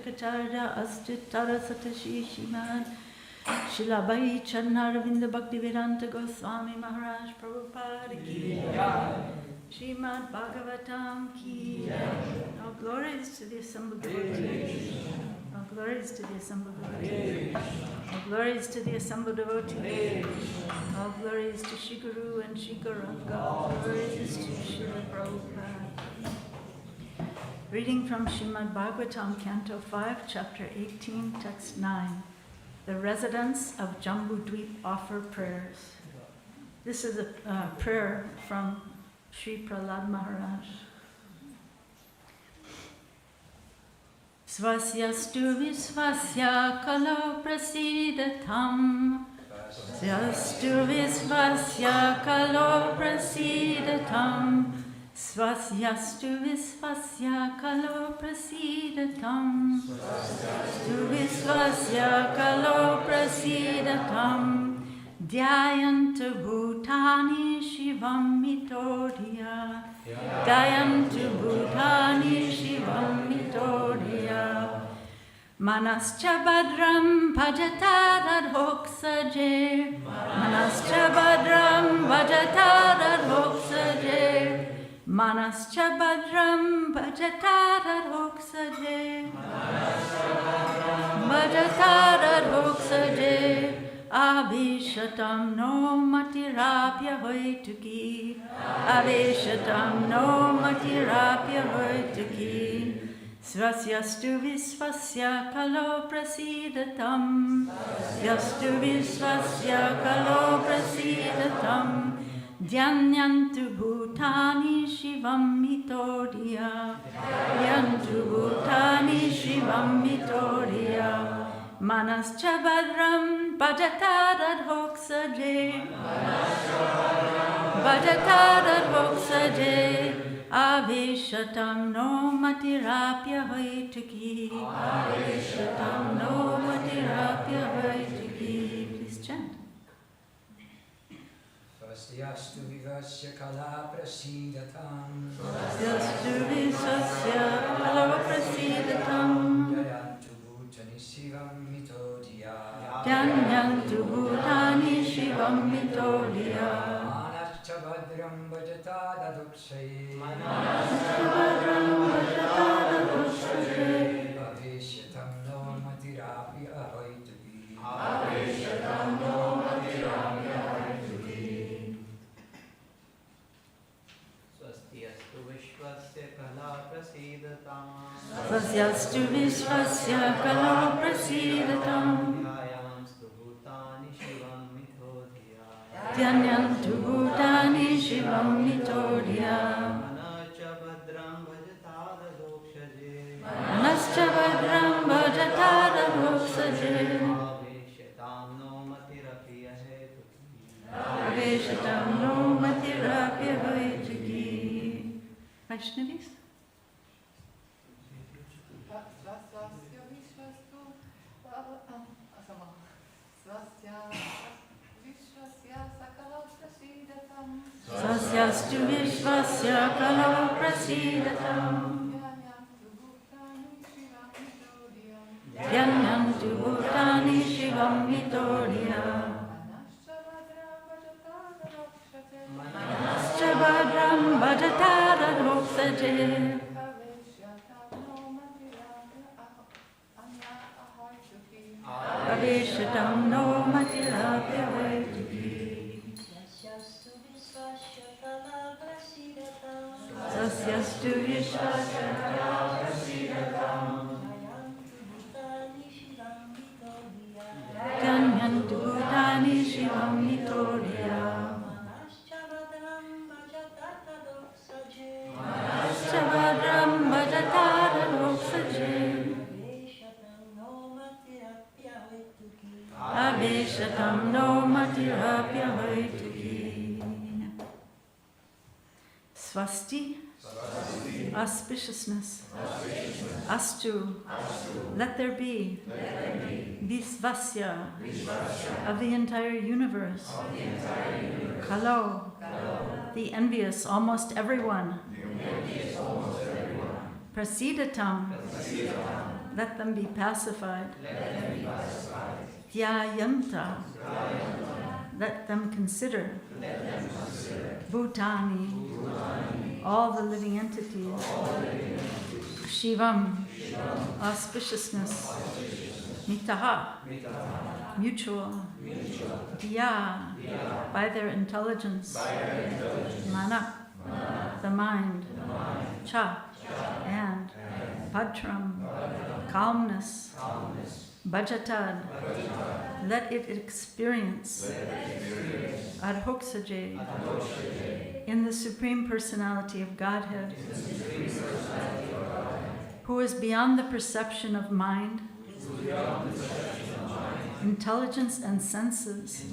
Shukacharya Astitara Satashi Shimad Shilabai Chanaravinda Bhaktivedanta Goswami Maharaj Prabhupada Ki Srimad Bhagavatam Ki All glories to the assembled devotees. All glories to the assembled devotees. All glories to the assembled devotees. All glories to Shri Guru and Shri Gauranga. All glories to Srila Prabhupada. Reading from Srimad Bhagavatam, Canto 5, Chapter 18, Text 9. The residents of Jambudweep offer prayers. This is a prayer from Sri Prahlad Maharaj. Svasyastu visvasya kalo prasidatam. Svasyastu visvasya kalo prasidatam. Svasyastu visvasya kalo prasidatam. Svasyastu visvasya kalo prasidatam. Dhyayantu bhutani shivam mitodhya. Dhyayantu bhutani shivam mitodhya. Manascha badram bhajata radhoksaje. Manascha badram bhajata radhoksaje. Manascha badram bhajata radhoksaje. Bhajata radhoksaje. Avishatam no matirapya hoituki. Avishatam no matirapya hoituki. Svasyastu visvasya kalo prasidatam. Svasyastu visvasya kalo prasidatam. Dhyanyantu bhutani shivam mitodhya. Dhyanyantu bhutani shivam mitodhya. Manascha badram bhajata radhoksaje. Bhajata radhoksaje. Avishatam no matirapya hoituki. Avishatam no matirapya hoituki. Please chant. Svasyastu vivasya kala prasidatam. Svasyastu visvasya kala prasidatam. Dhyanyantu bhutani shivam mitodhya. Dhyanyantu bhutani shivam mitodhya. Manascha badram bhajata daduksaye. Manascha badram bhajata daduksaye. Avishatam no matirapya hoituki. Avishatam no matirapya hoituki. Svasyastu vishvasya kala prasidatam. Svasyastu visvasya kala prasidatam. Dhyayantu bhutani shivam mitodhya. Dhyanyantu bhutani shivam mitodhya. Manascha badram bhajata dadoksaje. Manascha badram bhajata dadoksaje. Avishatam no matirapya hetuki. Avishatam no matirapya hoituki. Vaishnavis? Svasyastu vishvasya kalo prasidatam. Dhyanyantu bhutani shivam mitodhya. Manascha badram bhajata dadoksaje. Avishatam no matirapya hoituki. Svasyastu vishvasya kala prasidatam. Dhyanyantu bhutani shivam mitodhya. Manascha badram bhajata dadoksaje. Avishatam no matirapya hoituki. Swasti, auspiciousness. Astu, let there be. Visvasya, of the entire universe. Kalo, the envious, almost everyone. Prasidatam, let them be pacified. Dhyayanta, let them consider. Bhutani, all the living entities. Shivam, auspiciousness. Mitaha, mutual. Dhya, by their intelligence. Mana, the mind. Cha, and. Bhadram, calmness. Bhajatad, let it experience. Adhoksaje, in the Supreme Personality of Godhead, who is beyond the perception of mind, intelligence and senses.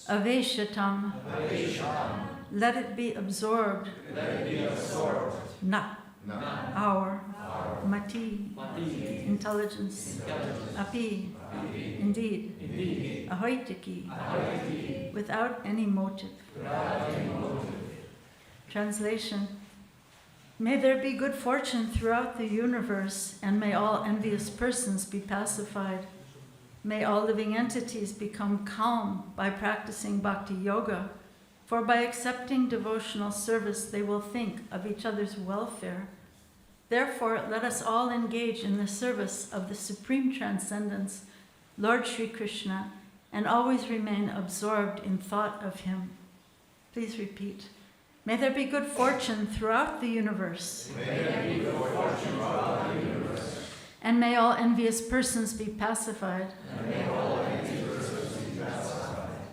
Aveshatam, let it be absorbed. Na, our. Mati, intelligence. Api, indeed. Ahoitiki, without any motive. Translation. May there be good fortune throughout the universe, and may all envious persons be pacified. May all living entities become calm by practicing bhakti yoga, for by accepting devotional service they will think of each other's welfare. Therefore, let us all engage in the service of the Supreme Transcendence, Lord Sri Krishna, and always remain absorbed in thought of Him. Please repeat. May there be good fortune throughout the universe. And may all envious persons be pacified.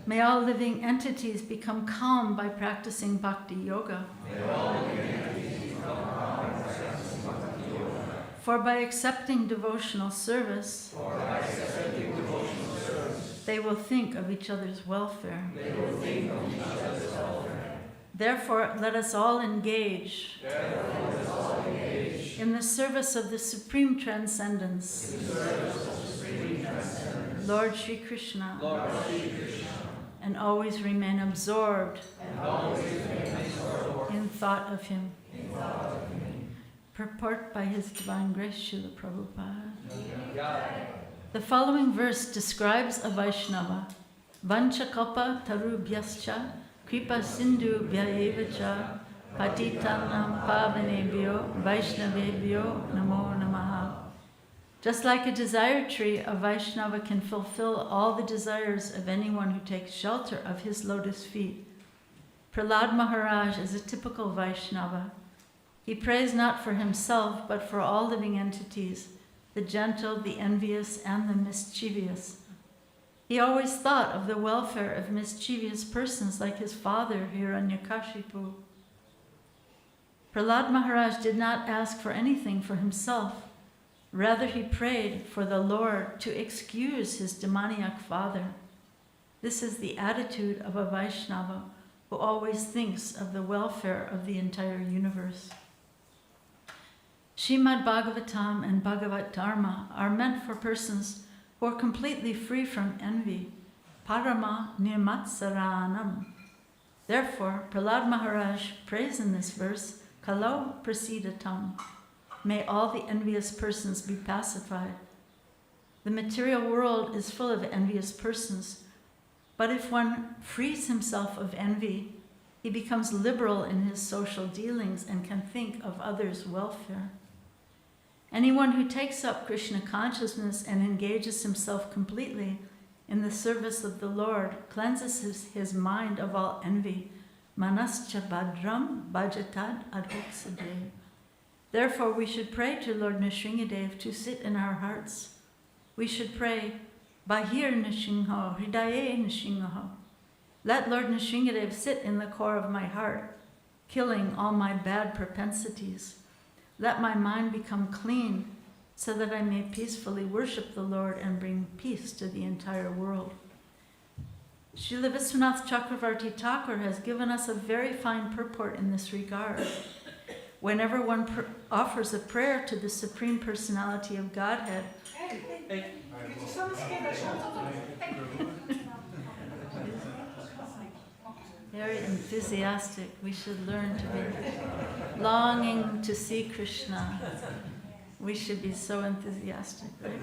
May all living entities become calm by practicing bhakti yoga. For by accepting devotional service, they will think of each other's welfare. Therefore, let us all engage in the service of the Supreme Transcendence, Lord Sri Krishna, and always remain absorbed in thought of Him. Purport by His Divine Grace, Srila Prabhupada. The following verse describes a Vaishnava. Vanchakalpa tarubhyascha kripa sindhu bhyayevacha patitanam pavanebhyo vaishnavebhyo namo namaha. Just like a desire tree, a Vaishnava can fulfill all the desires of anyone who takes shelter of his lotus feet. Prahlad Maharaj is a typical Vaishnava. He prays not for himself, but for all living entities, the gentle, the envious, and the mischievous. He always thought of the welfare of mischievous persons like his father, Hiranyakashipu. Prahlad Maharaj did not ask for anything for himself. Rather, he prayed for the Lord to excuse his demoniac father. This is the attitude of a Vaishnava who always thinks of the welfare of the entire universe. Srimad Bhagavatam and Bhagavad Dharma are meant for persons who are completely free from envy, parama nirmatsaranam. Therefore, Prahlad Maharaj prays in this verse, Kalau prasidatam, may all the envious persons be pacified. The material world is full of envious persons, but if one frees himself of envy, he becomes liberal in his social dealings and can think of others' welfare. Anyone who takes up Krishna consciousness and engages himself completely in the service of the Lord cleanses his mind of all envy. Manascha bhadram bhajatad adhoksade. Therefore, we should pray to Lord Nrsingadev to sit in our hearts. We should pray, Bahir Nrsimha, Hridaye Nrsimha. Let Lord Nrsingadev sit in the core of my heart, killing all my bad propensities. Let my mind become clean so that I may peacefully worship the Lord and bring peace to the entire world. Srila Vishwanath Chakravarti Thakur has given us a very fine purport in this regard. Whenever one offers a prayer to the Supreme Personality of Godhead, very enthusiastic, we should learn to be longing to see Krishna. We should be so enthusiastic, right?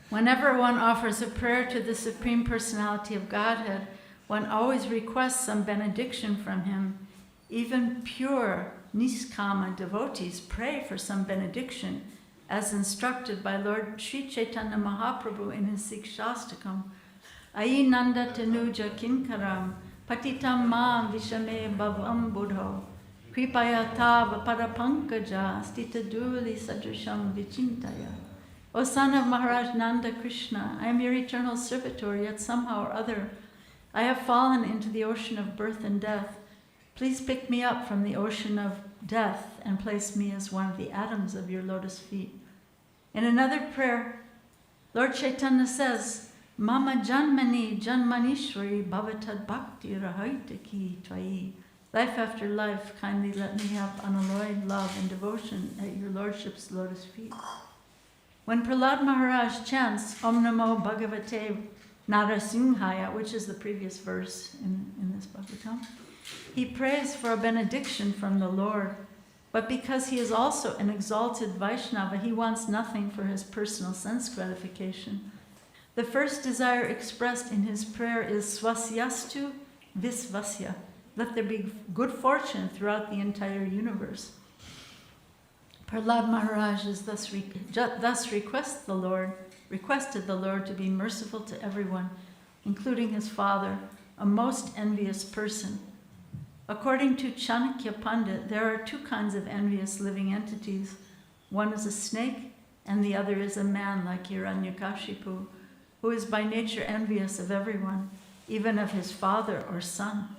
Whenever one offers a prayer to the Supreme Personality of Godhead, one always requests some benediction from him. Even pure Niskama devotees pray for some benediction, as instructed by Lord Sri Chaitanya Mahaprabhu in his Sikshastakam. Ayi Nanda Tanuja Kinkaram, Patitam Mam Vishame Bhavam Buddho, Kripaya Tava Parapankaja, Stita Duli Sadrisham Vichintaya. O son of Maharaj Nanda Krishna, I am your eternal servitor, yet somehow or other I have fallen into the ocean of birth and death. Please pick me up from the ocean of death and place me as one of the atoms of your lotus feet. In another prayer, Lord Chaitanya says, Mama Janmani Janmanishwari Bhavatad Bhakti Rahaitaki Tvai. Life after life, kindly let me have unalloyed love and devotion at your Lordship's lotus feet. When Prahlad Maharaj chants Om Namo Bhagavate Narasimhaya, which is the previous verse in this Bhagavatam, he prays for a benediction from the Lord, but because he is also an exalted Vaishnava, he wants nothing for his personal sense gratification. The first desire expressed in his prayer is Swasyastu Visvasya. Let there be good fortune throughout the entire universe. Prahlad Maharaj is thus requested the Lord to be merciful to everyone, including his father, a most envious person. According to Chanakya Pandit, there are two kinds of envious living entities. One is a snake, and the other is a man like Hiranyakashipu, who is by nature envious of everyone, even of his father or son.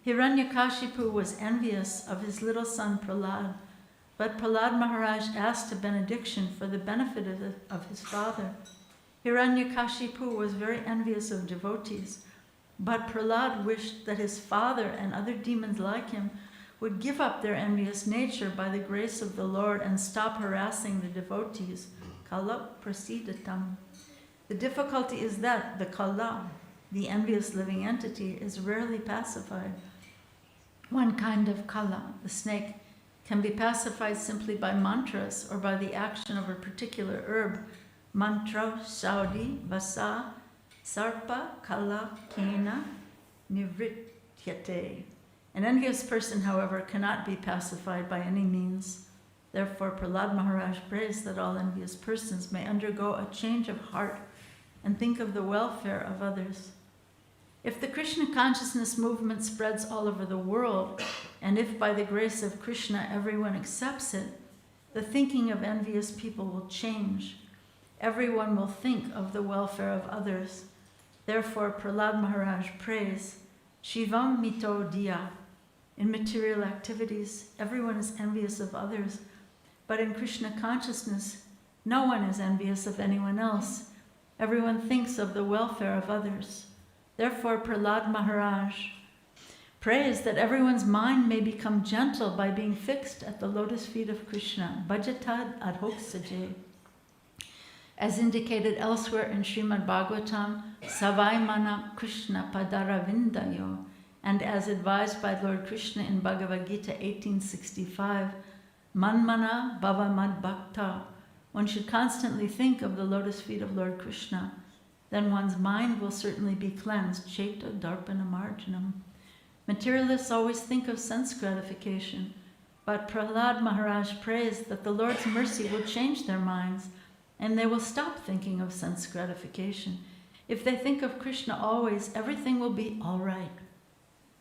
Hiranyakashipu was envious of his little son Prahlad, but Prahlad Maharaj asked a benediction for the benefit of his father. Hiranyakashipu was very envious of devotees, but Prahlad wished that his father and other demons like him would give up their envious nature by the grace of the Lord and stop harassing the devotees. Kala prasidatam. The difficulty is that the kala, the envious living entity, is rarely pacified. One kind of kala, the snake, can be pacified simply by mantras or by the action of a particular herb. Mantra saudi vasa sarpa kala kena nivrityate. An envious person, however, cannot be pacified by any means. Therefore, Prahlad Maharaj prays that all envious persons may undergo a change of heart and think of the welfare of others. If the Krishna consciousness movement spreads all over the world, and if by the grace of Krishna everyone accepts it, the thinking of envious people will change. Everyone will think of the welfare of others. Therefore, Prahlad Maharaj prays, Shivam mito diya. In material activities, everyone is envious of others, but in Krishna consciousness, no one is envious of anyone else. Everyone thinks of the welfare of others. Therefore, Prahlad Maharaj prays that everyone's mind may become gentle by being fixed at the lotus feet of Krishna, bhajatad adhoksaje. As indicated elsewhere in Srimad Bhagavatam, savai mana Krishna padaravindayo, and as advised by Lord Krishna in Bhagavad Gita 1865, manmana bhavamad bhakta. One should constantly think of the lotus feet of Lord Krishna. Then one's mind will certainly be cleansed. Chaita darpana marjanam. Materialists always think of sense gratification, but Prahlad Maharaj prays that the Lord's mercy will change their minds and they will stop thinking of sense gratification. If they think of Krishna always, everything will be all right.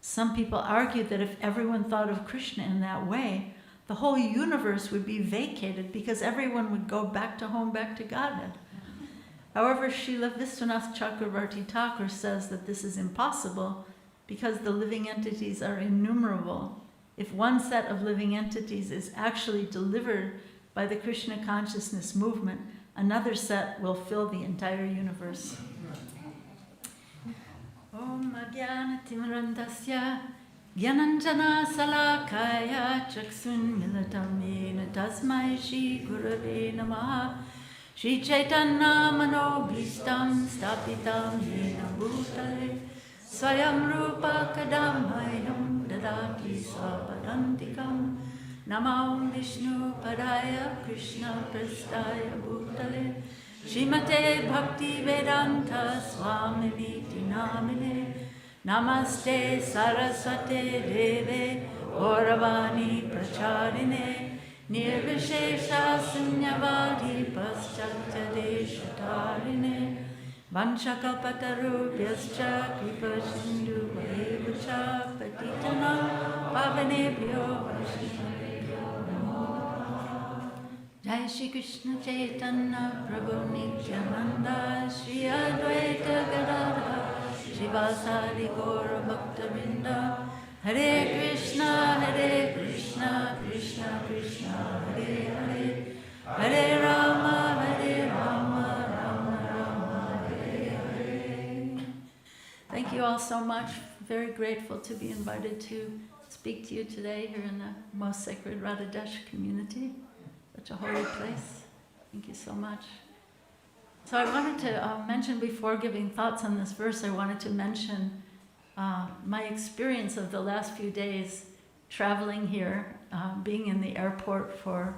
Some people argue that if everyone thought of Krishna in that way, the whole universe would be vacated because everyone would go back to home, back to Godhead. However, Srila Vishwanath Chakravarti Thakur says that this is impossible because the living entities are innumerable. If one set of living entities is actually delivered by the Krishna consciousness movement, another set will fill the entire universe. Om Ajnana Timrandasya Gyananjana Salakaya Chaksun Militam Yena Tasmai Shri Gurave Namaha Shri Chaitanya Manobhistam Stapitam Yena Bhutale Swayam Rupa Kadam Mayam Dadati Sapadantikam Namam Vishnu Padaya Krishna Prastaya Bhutale Srimate Bhakti Vedanta Swamini Namine Namaste Saraswate Deve Gauravani Pracharine Nirvishesha Sunyavadi Paschatya Deshatarine Vanshakapatarubhyascha Kripa Sindhu Vaevacha Patitana Pavanebhyo Vaishnavebhyo Namo. Jai Shri Krishna Chaitanya Prabhu Nityananda Shri Advaita Gadadhara Shivasadi Gaura Bhaktavinda Hare Krishna Krishna Krishna Hare Hare Hare Rama Rama Rama Hare Hare. Thank you all so much. Very grateful to be invited to speak to you today here in the most sacred Radhadesh community. Such a holy place. Thank you so much. So I wanted to mention, before giving thoughts on this verse, I wanted to mention my experience of the last few days traveling here, being in the airport for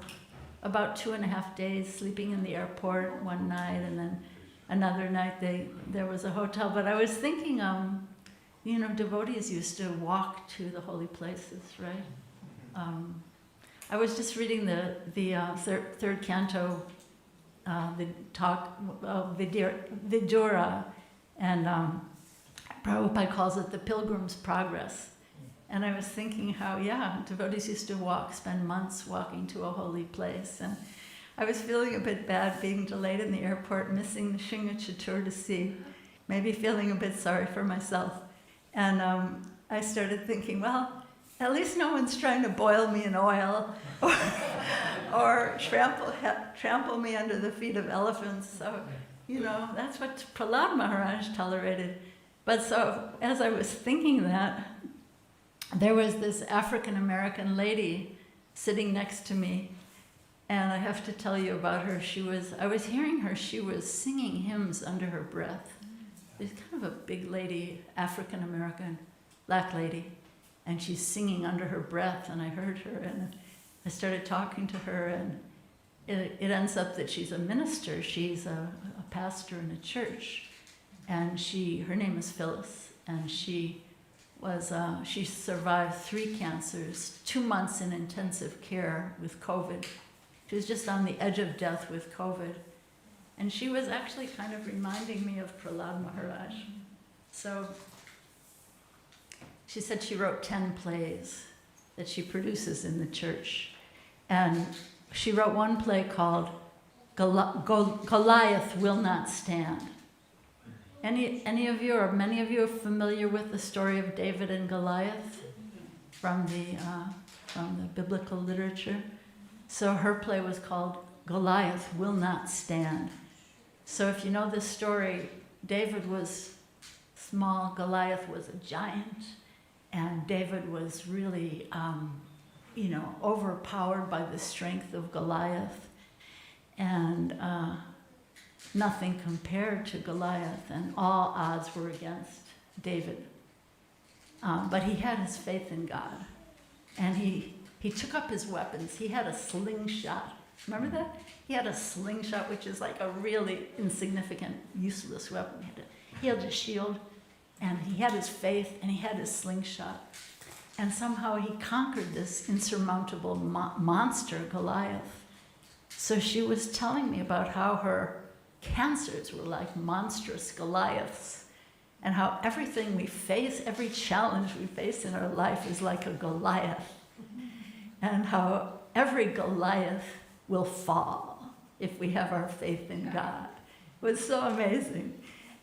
about 2.5 days, sleeping in the airport one night, and then another night there was a hotel. But I was thinking, devotees used to walk to the holy places, right? I was just reading the third canto, the talk of Vidura, and Prabhupada calls it the Pilgrim's Progress. And I was thinking how, devotees used to spend months walking to a holy place. And I was feeling a bit bad being delayed in the airport, missing the Shinga Chaturdasi, maybe feeling a bit sorry for myself. And I started thinking, well, at least no one's trying to boil me in oil or trample me under the feet of elephants. So, that's what Prahlad Maharaj tolerated. But so, as I was thinking that, there was this African-American lady sitting next to me, and I have to tell you about her. I was hearing her, she was singing hymns under her breath. She's kind of a big lady, African-American, black lady, and she's singing under her breath, and I heard her, and I started talking to her, and it ends up that she's a minister. She's a pastor in a church, and her name is Phyllis, and she survived 3 cancers, 2 months in intensive care with COVID. She was just on the edge of death with COVID. And she was actually kind of reminding me of Prahlad Maharaj. So she said she wrote 10 plays that she produces in the church. And she wrote one play called Goliath Will Not Stand. Any of you, or many of you, are familiar with the story of David and Goliath from the biblical literature? So her play was called Goliath Will Not Stand. So if you know this story, David was small, Goliath was a giant, and David was really, overpowered by the strength of Goliath, and nothing compared to Goliath, and all odds were against David. But he had his faith in God, and he took up his weapons. He had a slingshot. Remember that? He had a slingshot, which is like a really insignificant, useless weapon. He had a shield, and he had his faith, and he had his slingshot. And somehow he conquered this insurmountable monster, Goliath. So she was telling me about how her cancers were like monstrous Goliaths, and how everything we face, every challenge we face in our life is like a Goliath, and how every Goliath will fall if we have our faith in God. It was so amazing.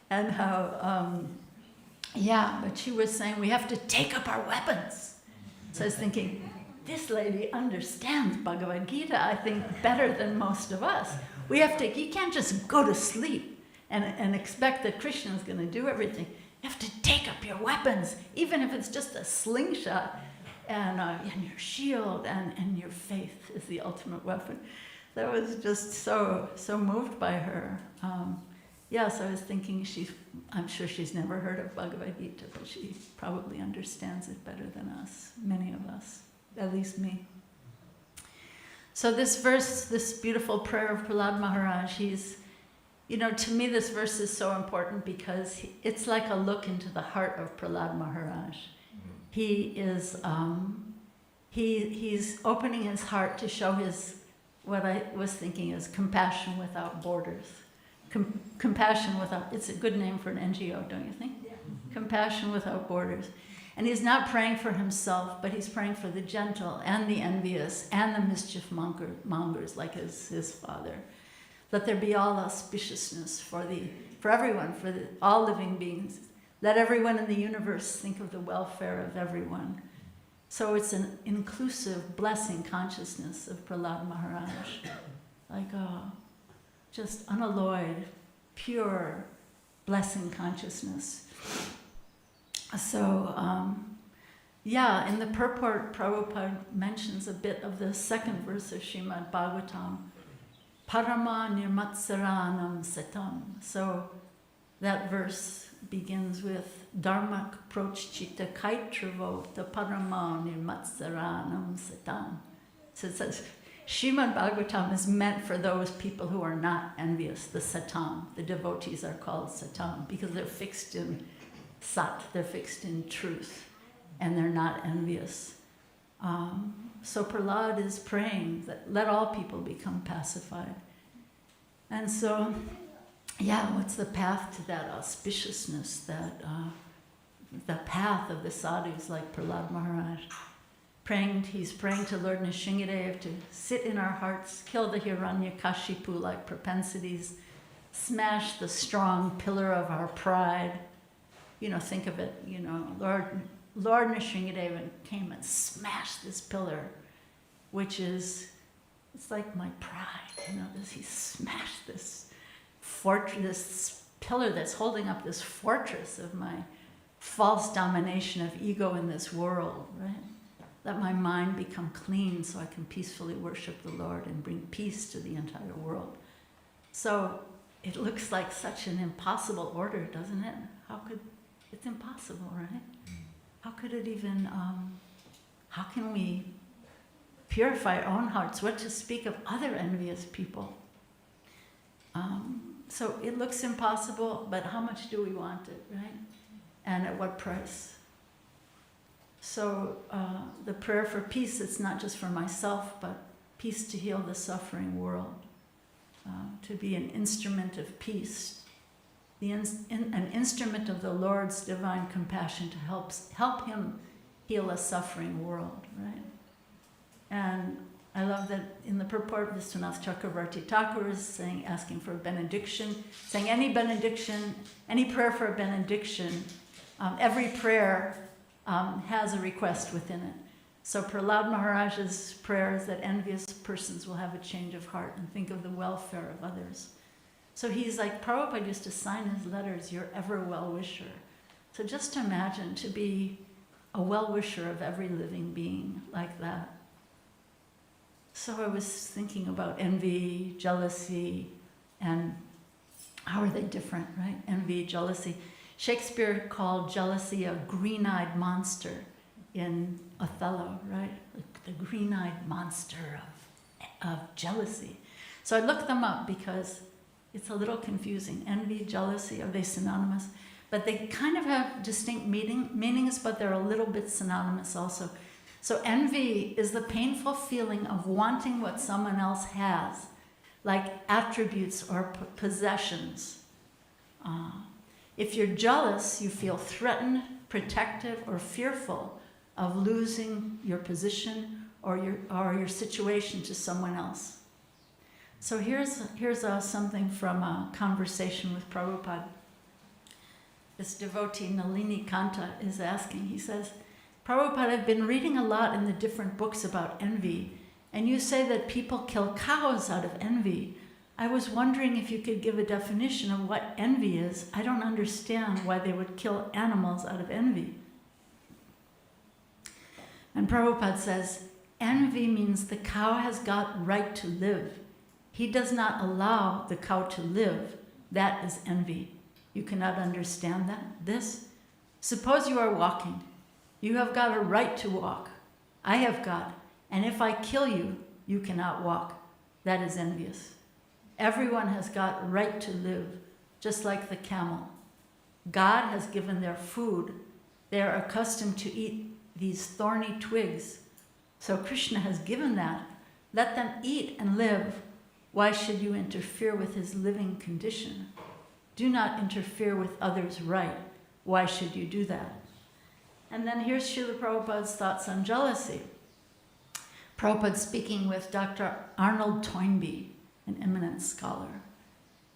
And how, but she was saying we have to take up our weapons. So I was thinking, this lady understands Bhagavad Gita, I think, better than most of us. You can't just go to sleep and expect that Krishna is going to do everything. You have to take up your weapons, even if it's just a slingshot, and your shield, and your faith is the ultimate weapon. That was just so moved by her. So I was thinking, I'm sure she's never heard of Bhagavad Gita, but she probably understands it better than us, many of us, at least me. So this verse, this beautiful prayer of Prahlad Maharaj, to me this verse is so important because it's like a look into the heart of Prahlad Maharaj. He is, he's opening his heart to show what I was thinking is compassion without borders. Compassion without, it's a good name for an NGO, don't you think? Yeah. Compassion without borders. And he's not praying for himself, but he's praying for the gentle and the envious and the mischief mongers like his father. Let there be all auspiciousness for everyone, for all living beings. Let everyone in the universe think of the welfare of everyone. So it's an inclusive blessing consciousness of Prahlad Maharaj. Like just unalloyed, pure blessing consciousness. So, in the purport, Prabhupada mentions a bit of the second verse of Srimad Bhagavatam, Parama Nirmatsaranam Satam. So that verse begins with Dharmak Prochchita Kaitravo the Parama Nirmatsaranam Satam. So it says, Srimad Bhagavatam is meant for those people who are not envious, the Satam. The devotees are called Satam because they're fixed in Sat, they're fixed in truth, and they're not envious. So Prahlad is praying that let all people become pacified. And so, what's the path to that auspiciousness, the path of the sadhus like Prahlad Maharaj? He's praying to Lord Nrsingadev to sit in our hearts, kill the Hiranyakashipu like propensities, smash the strong pillar of our pride. Think of it, Lord Nrsingadev came and smashed this pillar, which it's like my pride, he smashed this fortress, this pillar that's holding up this fortress of my false domination of ego in this world, right? Let my mind become clean so I can peacefully worship the Lord and bring peace to the entire world. So it looks like such an impossible order, doesn't it? It's impossible, right? How could it even, how can we purify our own hearts? What to speak of other envious people? So it looks impossible, but how much do we want it, right? And at what price? So the prayer for peace, it's not just for myself, but peace to heal the suffering world, to be an instrument of peace, an instrument of the Lord's divine compassion to help him heal a suffering world, right? And I love that in the purport, Vishwanath Chakravarti Thakur is asking for a benediction, saying any benediction, any prayer for a benediction, every prayer has a request within it. So Prahlad Maharaj's prayer is that envious persons will have a change of heart and think of the welfare of others. So he's like, Prabhupada used to sign his letters, your ever well-wisher. So just imagine to be a well-wisher of every living being like that. So I was thinking about envy, jealousy, and how are they different, right? Envy, jealousy. Shakespeare called jealousy a green-eyed monster in Othello, right? The green-eyed monster of jealousy. So I looked them up because it's a little confusing. Envy, jealousy, are they synonymous? But they kind of have distinct meanings, but they're a little bit synonymous also. So envy is the painful feeling of wanting what someone else has, like attributes or possessions. If you're jealous, you feel threatened, protective, or fearful of losing your position or your situation to someone else. So here's something from a conversation with Prabhupada. This devotee, Nalini Kanta, is asking, he says, Prabhupada, I've been reading a lot in the different books about envy, and you say that people kill cows out of envy. I was wondering if you could give a definition of what envy is. I don't understand why they would kill animals out of envy. And Prabhupada says, envy means the cow has got right to live. He does not allow the cow to live. That is envy. You cannot understand that? Suppose you are walking. You have got a right to walk. I have got. And if I kill you, you cannot walk. That is envious. Everyone has got right to live, just like the camel. God has given their food. They are accustomed to eat these thorny twigs. So Krishna has given that. Let them eat and live. Why should you interfere with his living condition? Do not interfere with others' right. Why should you do that? And then here's Srila Prabhupada's thoughts on jealousy. Prabhupada speaking with Dr. Arnold Toynbee, an eminent scholar.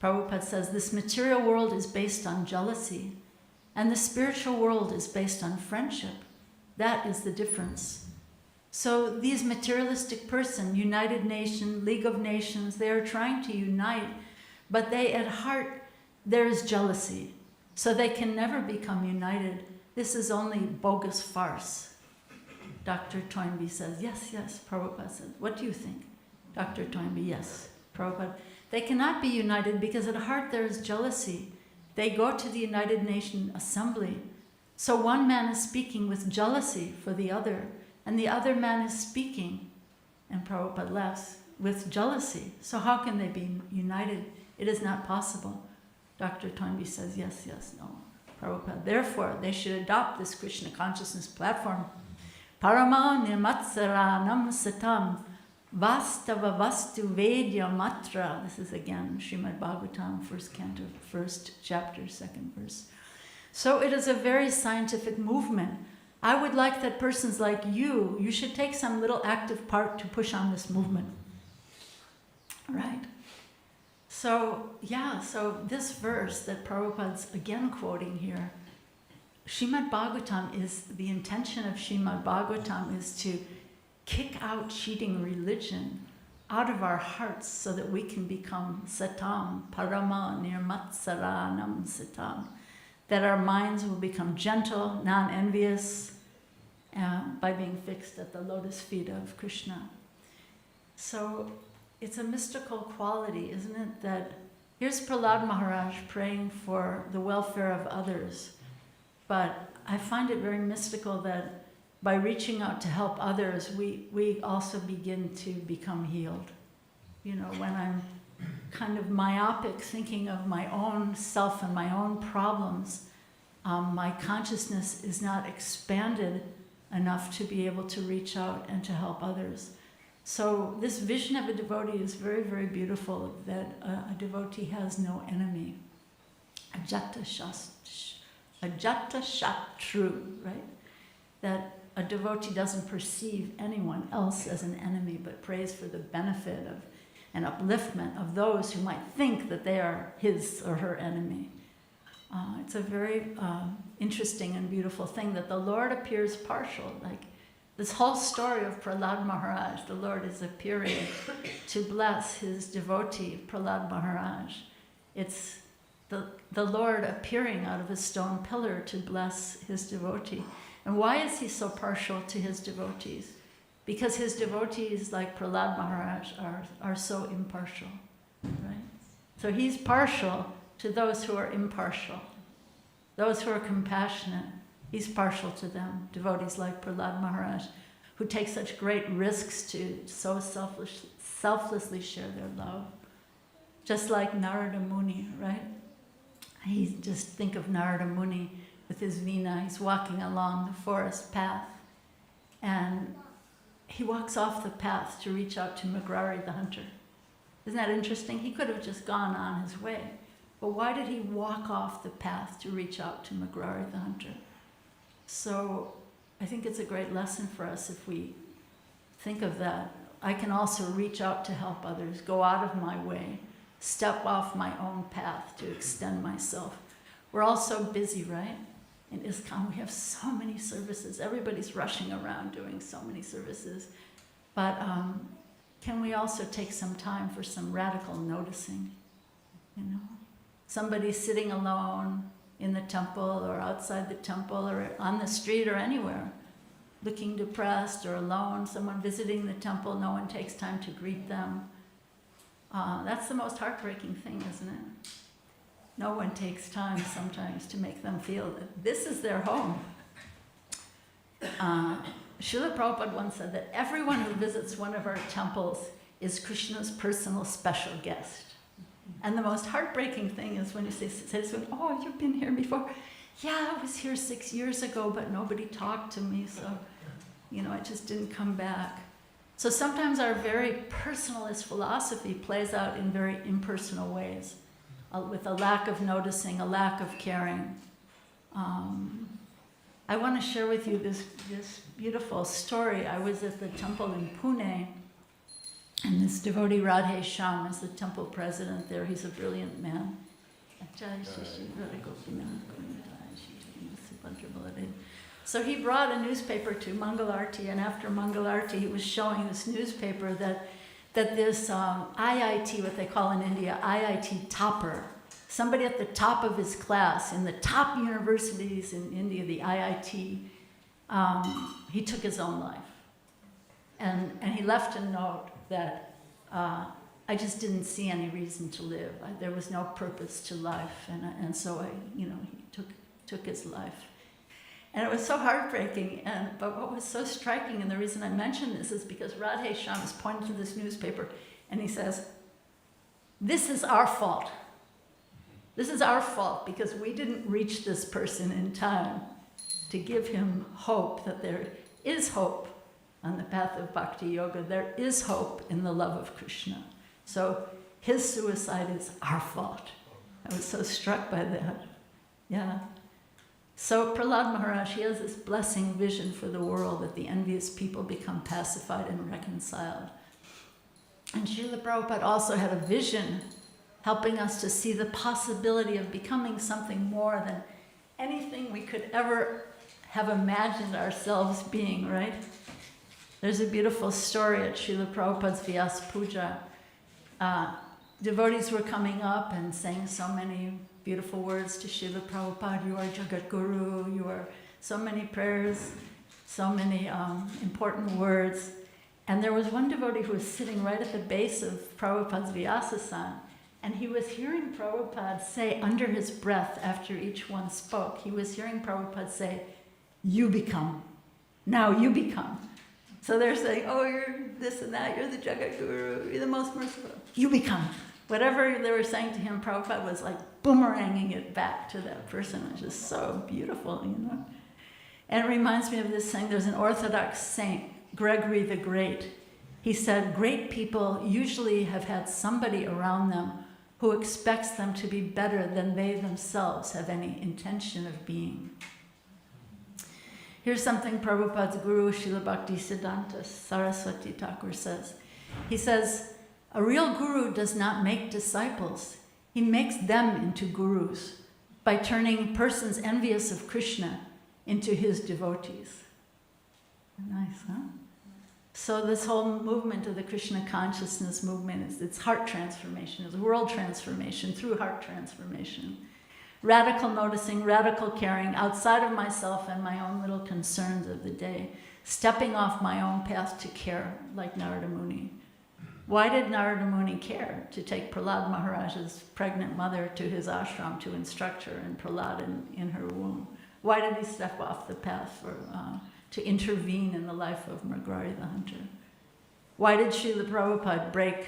Prabhupada says, this material world is based on jealousy, and the spiritual world is based on friendship. That is the difference. So these materialistic person, United Nations, League of Nations, they are trying to unite, but they at heart, there is jealousy. So they can never become united. This is only bogus farce. Dr. Toynbee says, yes, yes. Prabhupada says, what do you think? Dr. Toynbee, yes. Prabhupada, they cannot be united because at heart there is jealousy. They go to the United Nations Assembly. So one man is speaking with jealousy for the other, and the other man is speaking, and Prabhupada laughs, with jealousy. So how can they be united? It is not possible. Dr. Toynbee says, yes, yes, no. Prabhupada, therefore, they should adopt this Krishna consciousness platform. Parama nirmatsaranam satam vastava vastu vedya matra. This is again Srimad Bhagavatam, first canto, first chapter, second verse. So it is a very scientific movement. I would like that persons like you should take some little active part to push on this movement. Right? So, yeah, so this verse that Prabhupada's again quoting here, Srimad Bhagavatam is, the intention of Srimad Bhagavatam is to kick out cheating religion out of our hearts so that we can become satam, parama nirmatsaranam satam, that our minds will become gentle, non-envious, by being fixed at the lotus feet of Krishna. So it's a mystical quality, isn't it? That here's Prahlad Maharaj praying for the welfare of others. But I find it very mystical that by reaching out to help others, we also begin to become healed. You know, when I'm kind of myopic, thinking of my own self and my own problems, my consciousness is not expanded enough to be able to reach out and to help others. So this vision of a devotee is very, very beautiful, that a devotee has no enemy. Ajata Shatru, right? That a devotee doesn't perceive anyone else as an enemy, but prays for the benefit of and upliftment of those who might think that they are his or her enemy. It's a very interesting and beautiful thing that the Lord appears partial. Like this whole story of Prahlad Maharaj, the Lord is appearing to bless his devotee, Prahlad Maharaj. It's the Lord appearing out of a stone pillar to bless his devotee. And why is he so partial to his devotees? Because his devotees, like Prahlad Maharaj, are so impartial, right? So he's partial to those who are impartial. Those who are compassionate, he's partial to them. Devotees like Prahlad Maharaj, who take such great risks to so selflessly share their love. Just like Narada Muni, right? Just think of Narada Muni with his veena. He's walking along the forest path, and he walks off the path to reach out to Magrari the hunter. Isn't that interesting? He could have just gone on his way. But why did he walk off the path to reach out to Magrari the hunter? So I think it's a great lesson for us if we think of that. I can also reach out to help others, go out of my way, step off my own path to extend myself. We're all so busy, right? In ISKCON, we have so many services. Everybody's rushing around doing so many services. But can we also take some time for some radical noticing? You know, somebody sitting alone in the temple or outside the temple or on the street or anywhere, looking depressed or alone, someone visiting the temple, no one takes time to greet them. That's the most heartbreaking thing, isn't it? No one takes time sometimes to make them feel that this is their home. Srila Prabhupada once said that everyone who visits one of our temples is Krishna's personal special guest. And the most heartbreaking thing is when you say to someone, oh, you've been here before. Yeah, I was here 6 years ago, but nobody talked to me, so, I just didn't come back. So sometimes our very personalist philosophy plays out in very impersonal ways, with a lack of noticing, a lack of caring. I want to share with you this beautiful story. I was at the temple in Pune, and this devotee Radhe Shyam is the temple president there. He's a brilliant man. So he brought a newspaper to Mangalarti, and after Mangalarti he was showing this newspaper that this IIT, what they call in India, IIT topper, somebody at the top of his class in the top universities in India, the IIT, he took his own life. And he left a note that I just didn't see any reason to live. There was no purpose to life, and so he took his life. And it was so heartbreaking, but what was so striking, and the reason I mention this is because Radhe Shyam is pointing to this newspaper, and he says, this is our fault. This is our fault because we didn't reach this person in time to give him hope that there is hope on the path of bhakti yoga. There is hope in the love of Krishna. So his suicide is our fault. I was so struck by that. Yeah. So Prahlad Maharaj, he has this blessing vision for the world that the envious people become pacified and reconciled. And Srila Prabhupada also had a vision helping us to see the possibility of becoming something more than anything we could ever have imagined ourselves being, right? There's a beautiful story at Srila Prabhupada's Vyasa Puja. Devotees were coming up and saying so many beautiful words to Srila Prabhupada. You are Jagat Guru, you are so many prayers, so many important words. And there was one devotee who was sitting right at the base of Prabhupada's Vyasasana, and he was hearing Prabhupada say under his breath after each one spoke, he was hearing Prabhupada say, you become, now you become. So they're saying, oh, you're this and that, you're the Jagat Guru, you're the most merciful. You become. Whatever they were saying to him, Prabhupada was like boomeranging it back to that person, which is so beautiful, And it reminds me of this saying, there's an Orthodox saint, Gregory the Great. He said, great people usually have had somebody around them who expects them to be better than they themselves have any intention of being. Here's something Prabhupada's Guru, Srila Bhaktisiddhanta Saraswati Thakur says. He says, a real guru does not make disciples. He makes them into gurus by turning persons envious of Krishna into his devotees. Nice, huh? So this whole movement of the Krishna consciousness movement, it's heart transformation, it's world transformation through heart transformation. Radical noticing, radical caring outside of myself and my own little concerns of the day, stepping off my own path to care, like Narada Muni. Why did Narada Muni care to take Prahlad Maharaj's pregnant mother to his ashram to instruct her and Prahlad in her womb? Why did he step off the path to intervene in the life of Mrigarhi the hunter? Why did Srila Prabhupada break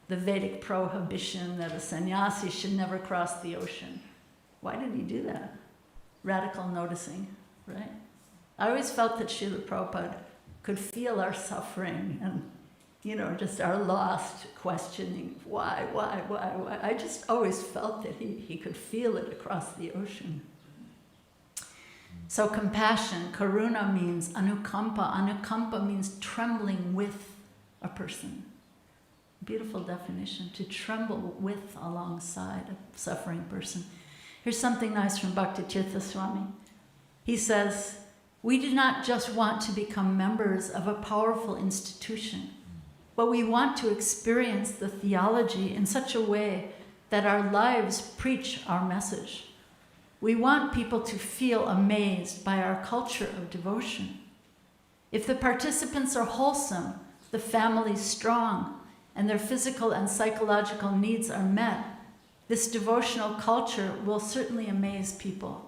the Vedic prohibition that a sannyasi should never cross the ocean? Why did he do that? Radical noticing, right? I always felt that Srila Prabhupada could feel our suffering and, just our lost questioning, why? I just always felt that he could feel it across the ocean. So compassion, karuna means anukampa. Anukampa means trembling with a person. Beautiful definition, to tremble with, alongside a suffering person. Here's something nice from Bhakti Tirtha Swami. He says, we do not just want to become members of a powerful institution, but we want to experience the theology in such a way that our lives preach our message. We want people to feel amazed by our culture of devotion. If the participants are wholesome, the family strong, and their physical and psychological needs are met, this devotional culture will certainly amaze people.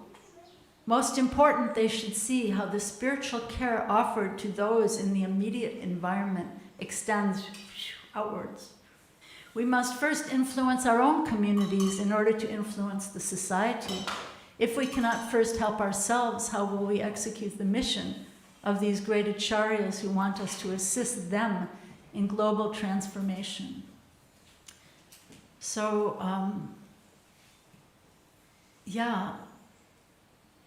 Most important, they should see how the spiritual care offered to those in the immediate environment extends outwards. We must first influence our own communities in order to influence the society. If we cannot first help ourselves, how will we execute the mission of these great acharyas who want us to assist them in global transformation? So,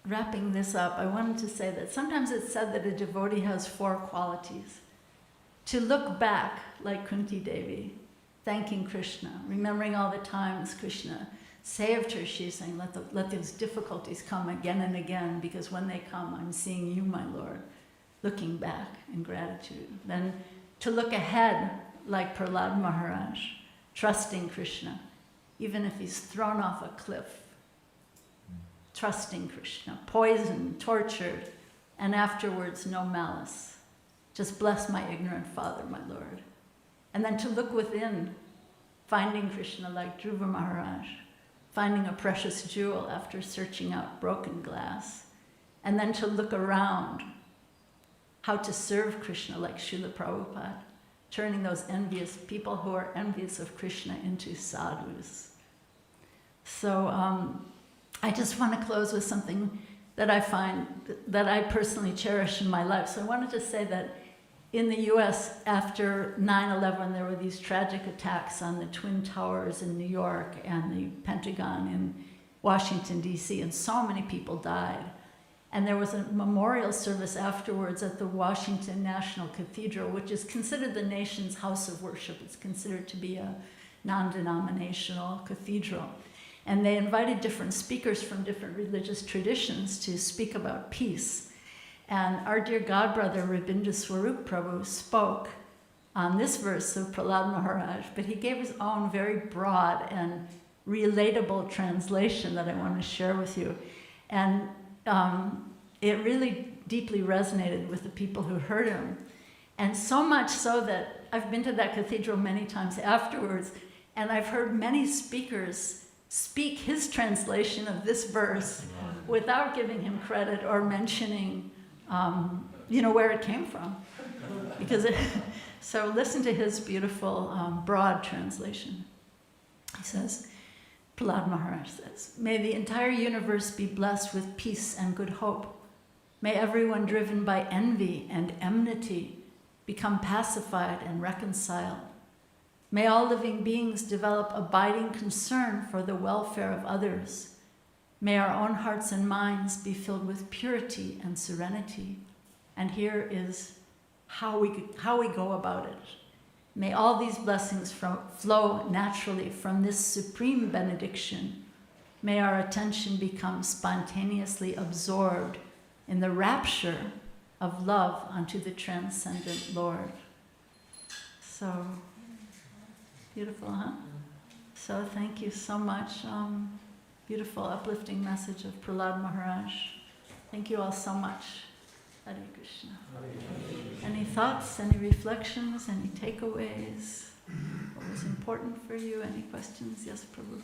wrapping this up, I wanted to say that sometimes it's said that a devotee has 4 qualities. To look back, like Kunti Devi, thanking Krishna, remembering all the times Krishna saved her. She's saying, let those difficulties come again and again, because when they come, I'm seeing you, my Lord. Looking back in gratitude. Then to look ahead, like Prahlad Maharaj, trusting Krishna, even if he's thrown off a cliff. Trusting Krishna, poisoned, tortured, and afterwards no malice. Just bless my ignorant father, my Lord. And then to look within, finding Krishna like Dhruva Maharaj, finding a precious jewel after searching out broken glass. And then to look around, how to serve Krishna like Srila Prabhupada, turning those envious people who are envious of Krishna into sadhus. So I just want to close with something that I find, that I personally cherish in my life. So I wanted to say that in the US, after 9/11, there were these tragic attacks on the Twin Towers in New York and the Pentagon in Washington, D.C., and so many people died. And there was a memorial service afterwards at the Washington National Cathedral, which is considered the nation's house of worship. It's considered to be a non-denominational cathedral. And they invited different speakers from different religious traditions to speak about peace. And our dear godbrother, Rabindra Swarup Prabhu, spoke on this verse of Prahlad Maharaj, but he gave his own very broad and relatable translation that I want to share with you. And it really deeply resonated with the people who heard him. And so much so that I've been to that cathedral many times afterwards, and I've heard many speakers speak his translation of this verse without giving him credit or mentioning where it came from. So listen to his beautiful, broad translation. He says, Prahlad Maharaj says, "May the entire universe be blessed with peace and good hope. May everyone driven by envy and enmity become pacified and reconciled. May all living beings develop abiding concern for the welfare of others. May our own hearts and minds be filled with purity and serenity." And here is how we go about it. May all these blessings flow naturally from this supreme benediction. May our attention become spontaneously absorbed in the rapture of love unto the transcendent Lord. So, beautiful, huh? So thank you so much. Beautiful, uplifting message of Prahlad Maharaj. Thank you all so much. Hare Krishna. Any thoughts, any reflections, any takeaways? What was important for you? Any questions? Yes, Prabhu.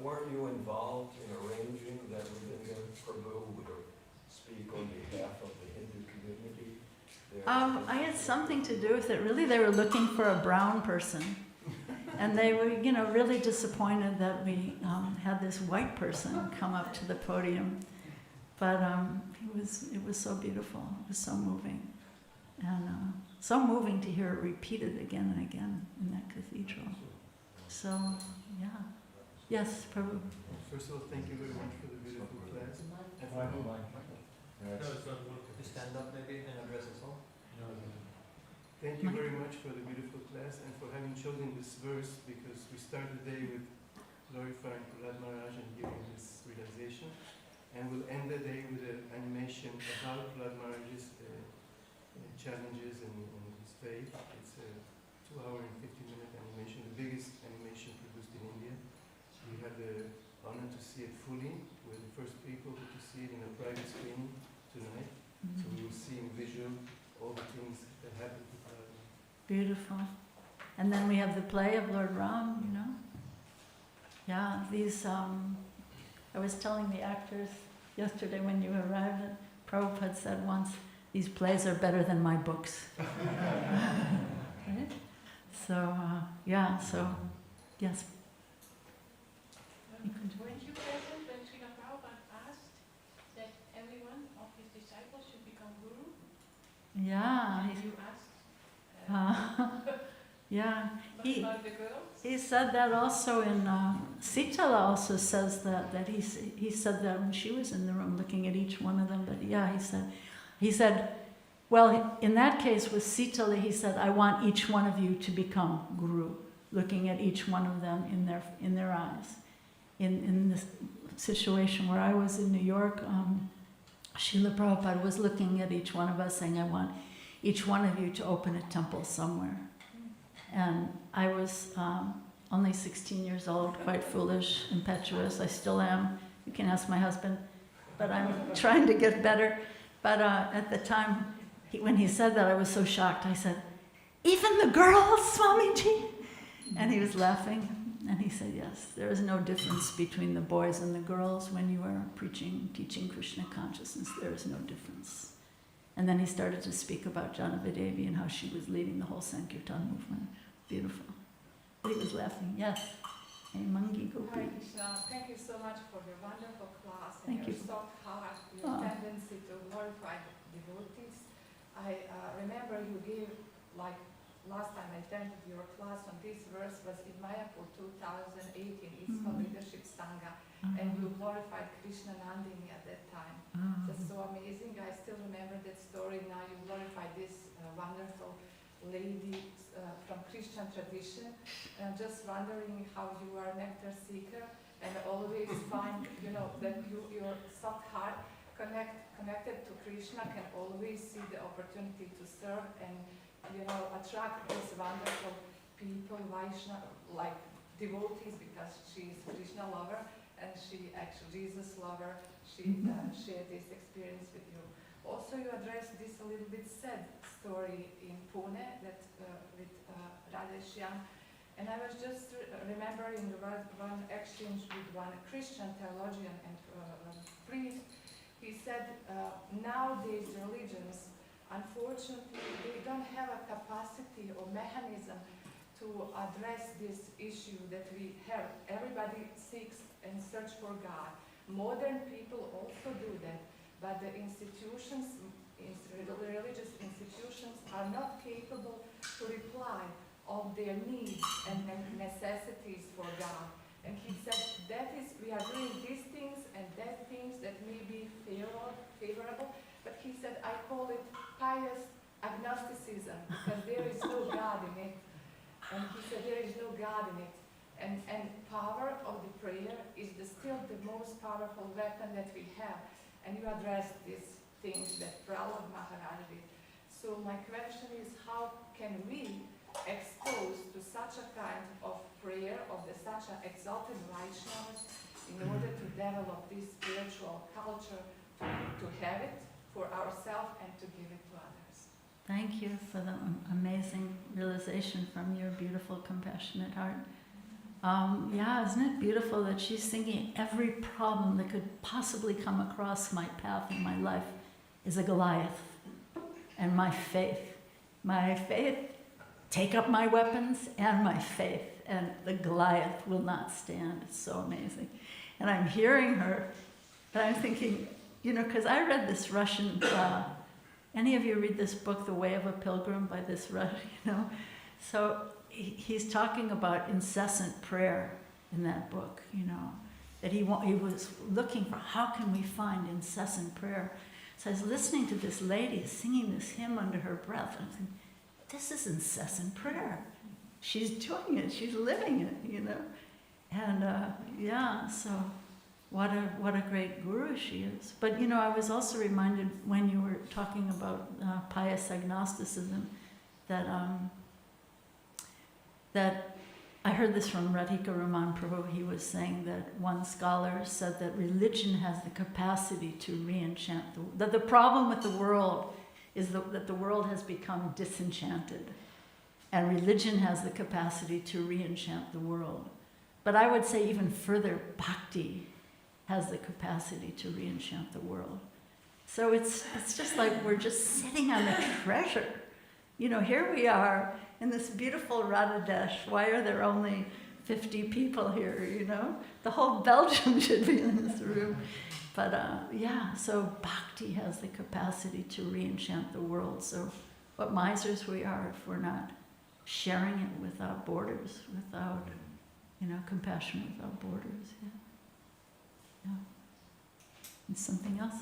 Weren't you involved in arranging that Ravindra Prabhu would speak on behalf of the Hindu community? I had something to do with it. Really, they were looking for a brown person. And they were, really disappointed that we had this white person come up to the podium. But it was so beautiful. It was so moving. And so moving to hear it repeated again and again in that cathedral. So, yeah. Yes, Prabhu. First of all, thank you very much for the beautiful class. Stand up maybe and address us all. Thank you very much for the beautiful class and for having chosen this verse, because we start the day with glorifying Prahlad Maharaj and giving this realization. And we'll end the day with an animation about Prahlad Maharaj's challenges and his faith. It's a 2-hour and 50-minute animation, the biggest animation produced in India. We had the honor to see it fully. We're the first people to see it in a private screening tonight. So we will see in visual all the things that happened to Prahlad. Beautiful. And then we have the play of Lord Ram, Yeah, these, I was telling the actors yesterday when you arrived, Prabhupada said once, these plays are better than my books. Right? So, yes. Weren't you present when Srila Prabhupada asked that every one of his disciples should become guru? Yeah. And you asked Yeah. about the girls? He said that also in, Sitala also says that he said that when she was in the room looking at each one of them, but yeah, he said, well, in that case with Sitala, he said, I want each one of you to become guru, looking at each one of them in their eyes. In this situation where I was in New York, Srila Prabhupada was looking at each one of us saying, I want each one of you to open a temple somewhere. And I was only 16 years old, quite foolish, impetuous. I still am. You can ask my husband, but I'm trying to get better. But at the time, when he said that, I was so shocked. I said, even the girls, Swamiji? And he was laughing. And he said, yes, there is no difference between the boys and the girls when you are teaching Krishna consciousness. There is no difference. And then he started to speak about Devi and how she was leading the whole Sankirtan movement. Beautiful. But he was laughing. Yes. Hey, Mangi Gopi. Hare Krishna, thank you so much for your wonderful class and Thank your you. soft heart, your tendency to glorify devotees. I remember you gave, like last time I attended your class on this verse was in Mayapur 2018, ISKCON Leadership Sangha, and you glorified Krishna Nandini at that time. That's so amazing. I still remember that story. Now you glorify this wonderful lady from Christian tradition. And I'm just wondering how you are a nectar seeker and always find, that your soft heart connected to Krishna can always see the opportunity to serve and, attract these wonderful people, Vaishnava, like devotees, because she is Krishna lover and she actually Jesus lover. She shared this experience with you. Also, you addressed this a little bit sad story in Pune that with Radhadesh, and I was just remembering one exchange with one Christian theologian and priest. He said nowadays religions, unfortunately, they don't have a capacity or mechanism to address this issue that we have. Everybody seeks and search for God. Modern people also do that. But the institutions, religious institutions, are not capable to reply of their needs and necessities for God. And he said, we are doing these things and that things that may be favorable, but he said, I call it pious agnosticism, because there is no God in it. And he said, there is no God in it. And power of the prayer is still the most powerful weapon that we have. And you addressed these things that Prahlad Maharaj did. So my question is, how can we expose to such a kind of prayer of such an exalted Vaishnavas in order to develop this spiritual culture, to have it for ourselves and to give it to others? Thank you for the amazing realization from your beautiful, compassionate heart. Isn't it beautiful that she's thinking every problem that could possibly come across my path in my life is a Goliath. And my faith, take up my weapons and my faith, and the Goliath will not stand. It's so amazing. And I'm hearing her, and I'm thinking, because I read this Russian, any of you read this book, The Way of a Pilgrim, by this Russian, So he's talking about incessant prayer in that book, that he was looking for how can we find incessant prayer. So I was listening to this lady singing this hymn under her breath, and I'm thinking, this is incessant prayer. She's doing it, she's living it, And so what a great guru she is. But I was also reminded when you were talking about pious agnosticism that I heard this from Radhika Raman Prabhu. He was saying that one scholar said that religion has the capacity to re-enchant that the problem with the world is that the world has become disenchanted, and religion has the capacity to re-enchant the world. But I would say even further, bhakti has the capacity to re-enchant the world. So it's just like we're just sitting on a treasure. You know, here we are in this beautiful Radhadesh. Why are there only 50 people here, you know? The whole Belgium should be in this room. But yeah, so bhakti has the capacity to re-enchant the world. So what misers we are if we're not sharing it without borders, without, you know, compassion without borders. Yeah. Yeah. And something else?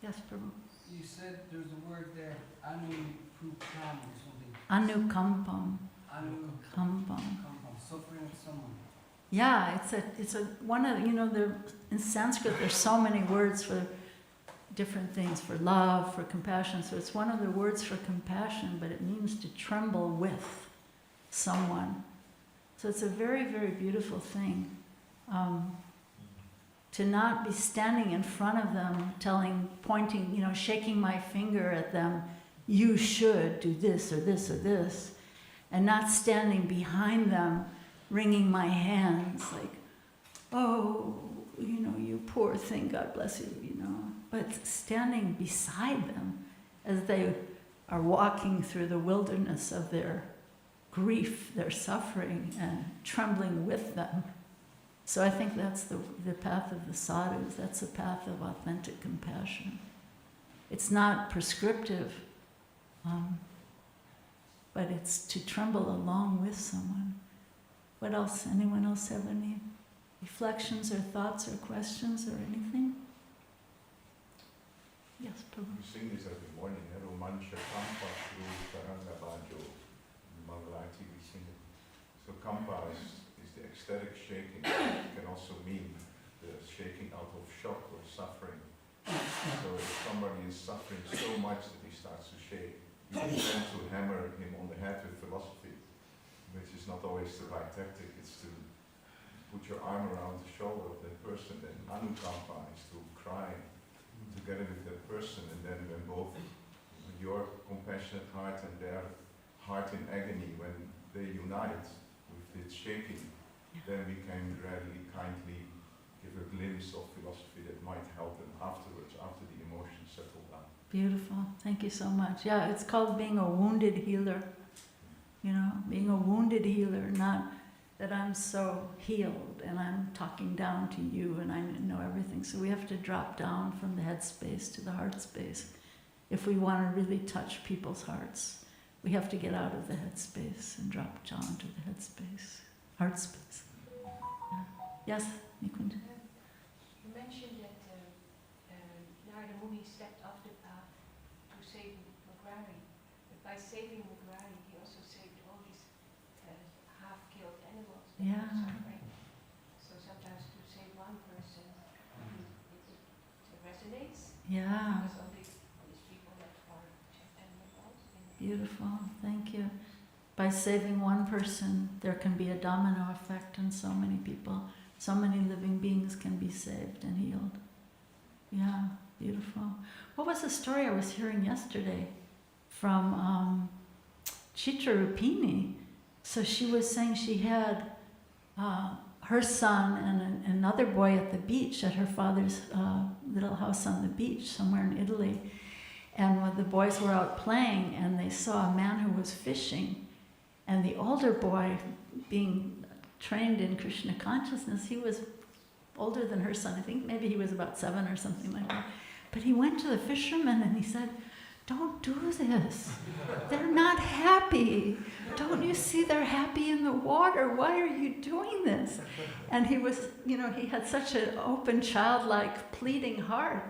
Yes, Prabhu. You said there's a word there, anupukam or something. Anukampam. Anukampam. Suffering with someone. Yeah, it's a one of, you know, in Sanskrit there's so many words for different things, for love, for compassion. So it's one of the words for compassion, but it means to tremble with someone. So it's a very, very beautiful thing. To not be standing in front of them, pointing, you know, shaking my finger at them, you should do this or this or this, and not standing behind them, wringing my hands like, oh, you know, you poor thing, God bless you, you know. But standing beside them as they are walking through the wilderness of their grief, their suffering, and trembling with them. So I think that's the path of the sadhus. That's the path of authentic compassion. It's not prescriptive, but it's to tremble along with someone. What else? Anyone else have any reflections or thoughts or questions or anything? Yes, Prabhu. We sing this every morning, Romancha Kampa Shru Karanga Bajo Mangalati, we sing it. So Kampa is the ecstatic shaking. It can also mean the shaking out of shock or suffering. So if somebody is suffering so much that he starts to shake, you can tend to hammer him on the head with philosophy, which is not always the right tactic. It's to put your arm around the shoulder of that person. And Anukampa is to cry together with that person, and then when both your compassionate heart and their heart in agony, when they unite with its shaking, then we can gradually, kindly give a glimpse of philosophy that might help them afterwards, after the emotions settle down. Beautiful. Thank you so much. Yeah, it's called being a wounded healer. You know, being a wounded healer, not that I'm so healed and I'm talking down to you and I know everything. So we have to drop down from the head space to the heart space. If we want to really touch people's hearts, we have to get out of the head space and drop down to the head space, heart space. Yeah. Yes, Nikund? You mentioned that Narada Muni stepped off the path to save Magrari. But by saving Magrari, he also saved all these half-killed animals that Yeah. were suffering. So sometimes to save one person, it resonates. Yeah. Because all these people that are animals. Beautiful, thank you. By saving one person, there can be a domino effect on so many people. So many living beings can be saved and healed. Yeah, beautiful. What was the story I was hearing yesterday from Chitrarupini? So she was saying she had her son and another boy at the beach, at her father's little house on the beach somewhere in Italy. And when the boys were out playing and they saw a man who was fishing, and the older boy, being trained in Krishna consciousness, he was older than her son. I think maybe he was about 7 or something like that. But he went to the fisherman and he said, "Don't do this. They're not happy. Don't you see they're happy in the water? Why are you doing this?" And he was, you know, he had such an open, childlike, pleading heart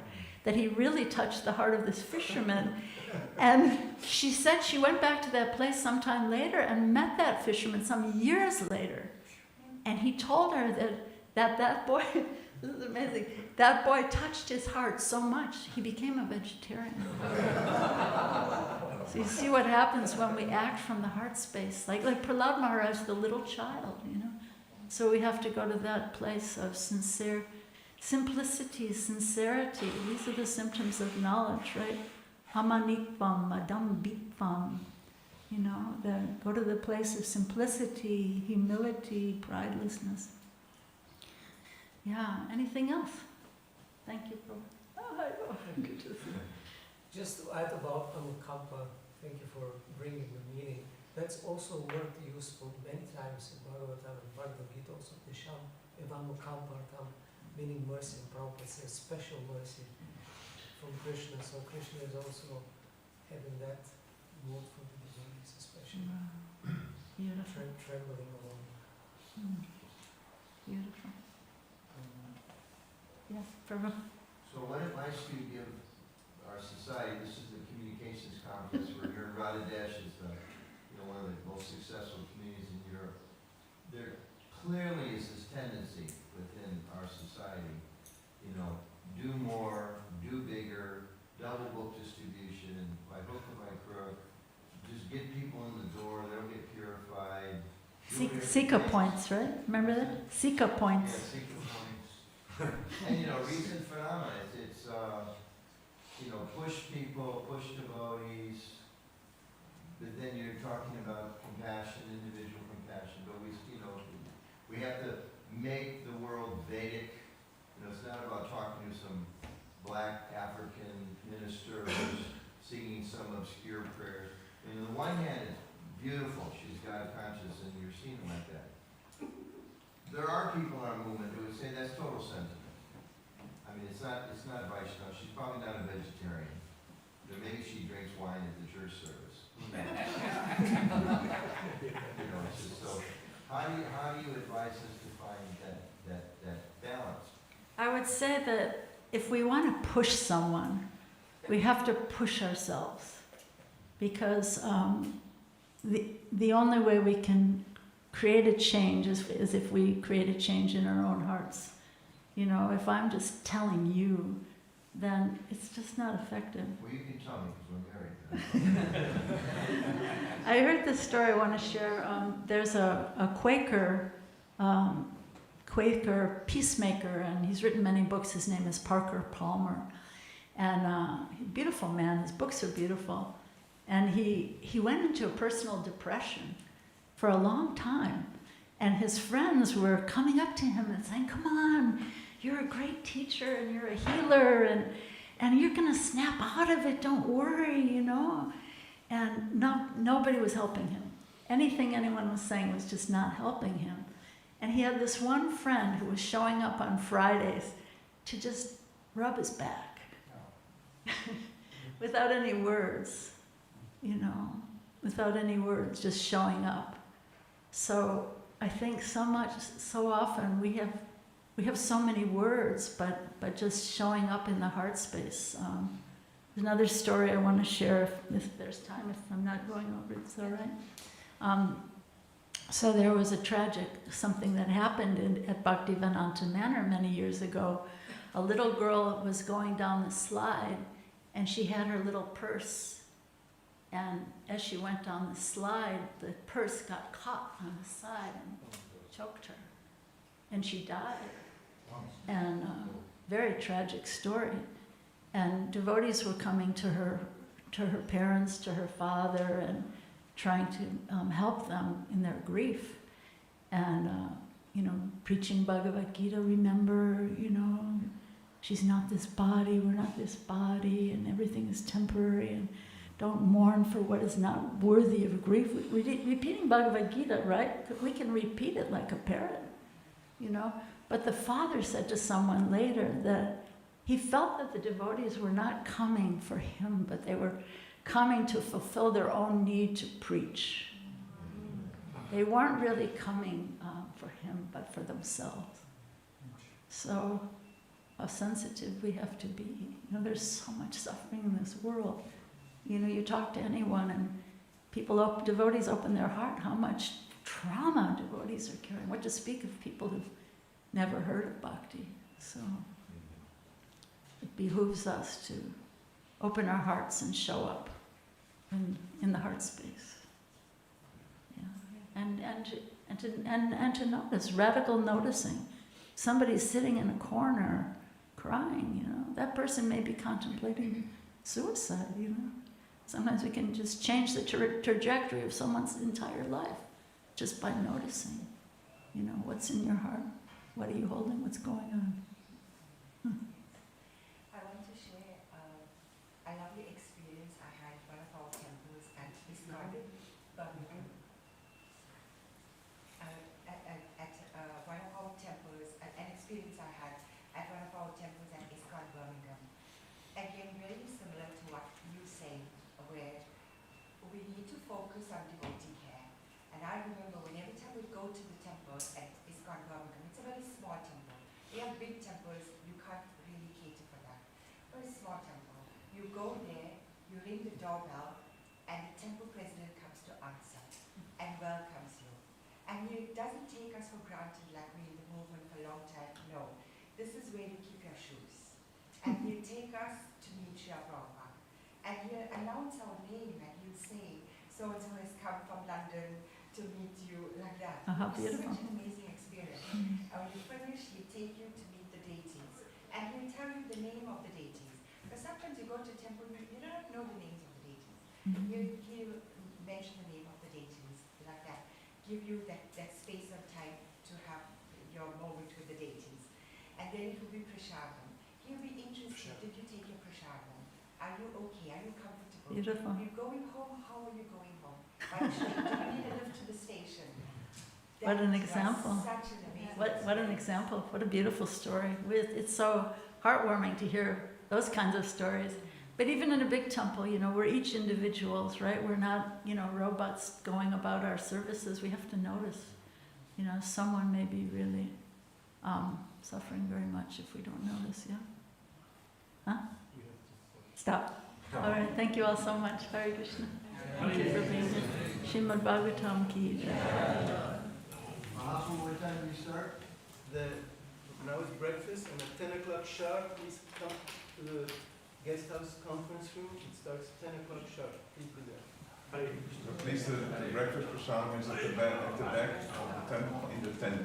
that he really touched the heart of this fisherman. And she said she went back to that place sometime later and met that fisherman some years later. And he told her that boy, this is amazing, that boy touched his heart so much, he became a vegetarian. So you see what happens when we act from the heart space, like Prahlad Maharaj, the little child, you know. So we have to go to that place of simplicity, sincerity. These are the symptoms of knowledge, right? Amanikvam, adambitvam. You know, go to the place of simplicity, humility, pridelessness. Yeah, anything else? Thank you, Prabhu. Oh, hi, oh, good to see you. Just to add about Anukampa, thank you for bringing the meaning. That's also a word used for many times in Bhagavatam and Bhagavad Gita, also Desham Evanukampartam, meaning mercy. And Prabhupada says special mercy from Krishna. So Krishna is also having that mood for the devotees, especially Beautiful. trembling along. Beautiful. Yes, Prabhu. So what advice do you give our society? This is the communications conference. We're here in Radhadesh. It's one of the most successful communities in Europe. There clearly is this tendency within our society, do more, do bigger, double book distribution, by hook or by crook, just get people in the door, they'll get purified. Sika points, right? Remember that? Sika points. Yeah, Sika points. And recent phenomena, it's push people, push devotees, but then you're talking about compassion, individual compassion, but we have to make the world Vedic. It's not about talking to some black African minister who's singing some obscure prayers. On the one hand, it's beautiful, she's God conscious, and you're seeing like that. There are people in our movement who would say that's total sentiment. I mean, it's not Vaishnava. She's probably not a vegetarian. But maybe she drinks wine at the church service. It's just so. How do you advise us to find that balance? I would say that if we want to push someone, we have to push ourselves, because the only way we can create a change is if we create a change in our own hearts. If I'm just telling you, then it's just not effective. Well, you can tell me because we're married. I heard this story I want to share. There's a Quaker peacemaker, and he's written many books. His name is Parker Palmer. And beautiful man, his books are beautiful. And he went into a personal depression for a long time. And his friends were coming up to him and saying, come on, you're a great teacher and you're a healer and you're going to snap out of it, don't worry, And nobody was helping him. Anything anyone was saying was just not helping him. And he had this one friend who was showing up on Fridays to just rub his back without any words, without any words, just showing up. So I think so often we have so many words, but just showing up in the heart space. There's another story I want to share if there's time, if I'm not going over, it's all right. So there was something that happened at Bhaktivedanta Manor many years ago. A little girl was going down the slide, and she had her little purse. And as she went down the slide, the purse got caught on the side and choked her. And she died. And very tragic story. And devotees were coming to her parents, to her father, and trying to help them in their grief. And, preaching Bhagavad Gita, remember, she's not this body, we're not this body, and everything is temporary, and don't mourn for what is not worthy of grief. Repeating Bhagavad Gita, right? We can repeat it like a parrot, But the father said to someone later that he felt that the devotees were not coming for him, but they were coming to fulfill their own need to preach. They weren't really coming for him, but for themselves. So how sensitive we have to be. There's so much suffering in this world. You talk to anyone and devotees open their heart, how much trauma devotees are carrying. What to speak of people who've never heard of bhakti. So it behooves us to open our hearts and show up in the heart space. Yeah. And to notice, radical noticing. Somebody's sitting in a corner crying, that person may be contemplating suicide, Sometimes we can just change the trajectory of someone's entire life just by noticing, what's in your heart. What are you holding? What's going on? I want to share a lovely experience I had at one of our temples at ISKCON Birmingham. At one of our temples, an experience I had at one of our temples at ISKCON Birmingham. Again, very similar to what you say, where we need to focus on devotee care. And I remember when every time we go to the temple at ISKCON Birmingham, it's a very small temple. We have big temples, you can't really cater for that. Very small temple. You go there, you ring the doorbell, and the temple president comes to answer and welcomes you. And he doesn't take us for granted like we in the movement for a long time. No. This is where you keep your shoes. And he'll take us to meet Srila Prabhupada. And he'll announce our name and he'll say, so-and-so has come from London to meet you, like that. How It's beautiful. such an amazing experience. And when you finish, he'll take you to meet the deities. And he'll tell you the name of the deities. Because sometimes you go to a temple, you don't know the names of the deities. He'll mention the name of the deities, like that. Give you that space of time to have your moment with the deities. And then it will be prasadam. He'll be interested. Did you take your prasadam? Are you okay? Are you comfortable? Beautiful. Are you going home? How are you going home? By train? Do you need a lift to the station? What an That was example. Such an amazing What an example. What a beautiful story. It's so heartwarming to hear those kinds of stories. But even in a big temple, you know, we're each individuals, right? We're not, you know, robots going about our services. We have to notice, you know, someone may be really suffering very much if we don't notice, yeah? Huh? We have to Stop. All right, thank you all so much. Hare Krishna. Thank you for being here. Srimad Bhagavatam ki jai. Mahaprabhu, what time do we start? Now it's breakfast, and at 10 o'clock sharp, please come to the guest house conference room. It starts 10 o'clock sharp. Please be there. Hare Krishna. So please, the breakfast prasadam is at the back of the tent, in the tent.